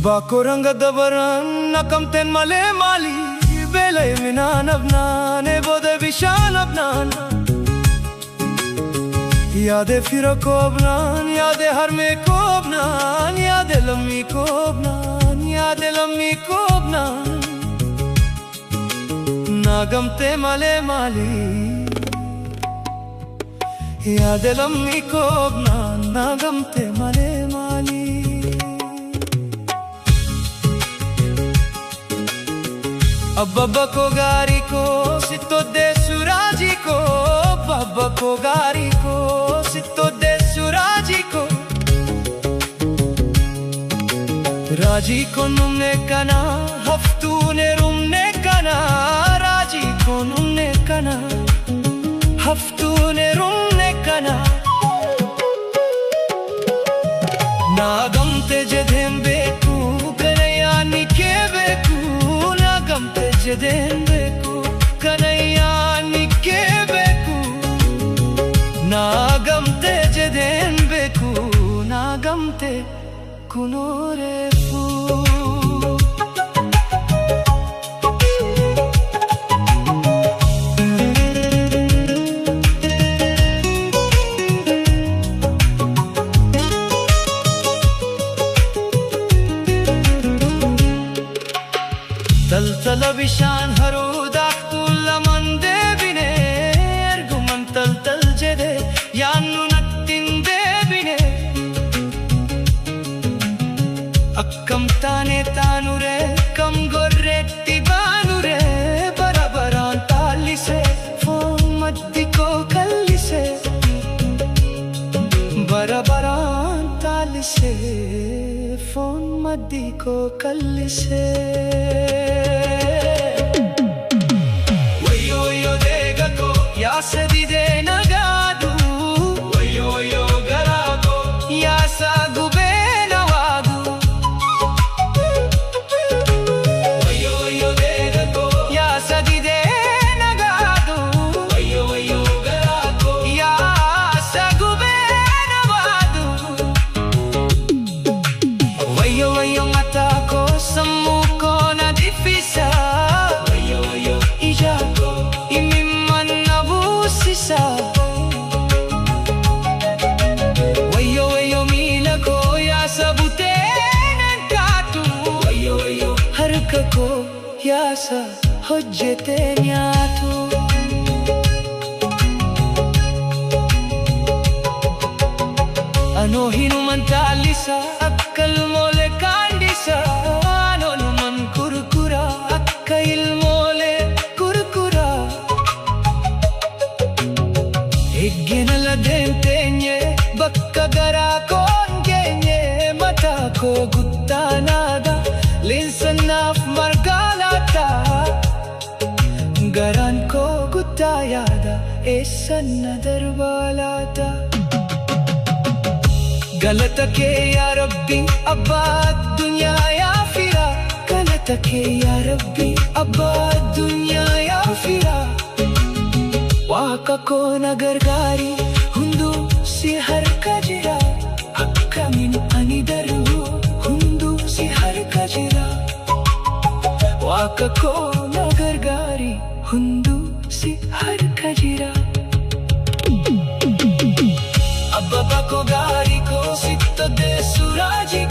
Bako ranga dabaran nakam ten male mali Bele minan abnan e bode vishan abnan Yade fira kobnan yade har me kobnan Yade lammi kobnan yade lammi kobnan Nagam te male mali Yade lammi kobnan nagam te male mali Abba ko gari ko sitto de suraji ko Abba ko gari ko sitto de suraji ko Raji ko numne kana haftune rumne kana Raji ko numne kana haftune rumne kana Nagam te jedhem beku kanaya nike beku Nagam te jedhem beku kanaya nike beku Nagam te jedhem beku Nagam te kunore fu Tal vishan haro daktulla mande bine erguman tal jede yannu nattinde bine akkam tane tanure kam gorretti banure barabaran talise phone maddi ko kallise barabaran talise phone maddi ko kallise Yasadide nagadu Oyo garago Yasagu benawadu Oyo degago Yasadide nagadu Oyo garago Yasagu benawadu Oyo matako samuko na difisa Oyo ijago Wayo mila ko ya sabuten ang katu Wayo harka ko ya sa hojjete nyatu Ano hinuman talisa akkal mole kandisa Ano naman kurkura akkail mole kurkura Eggenala dentenye bakka gara kongenye mata ko guttanada linsanaf margalata garan ko guttayada esanna darbalata galata ke ya rabbi abba dunya ya fira galata ke ya rabbi abba dunya ya fira Waka ko nagargari hundu si har kajira Akkamin ani daru hundu si har kajira Waka ko nagargari hundu si har kajira Abba ko gari ko sitto de suraji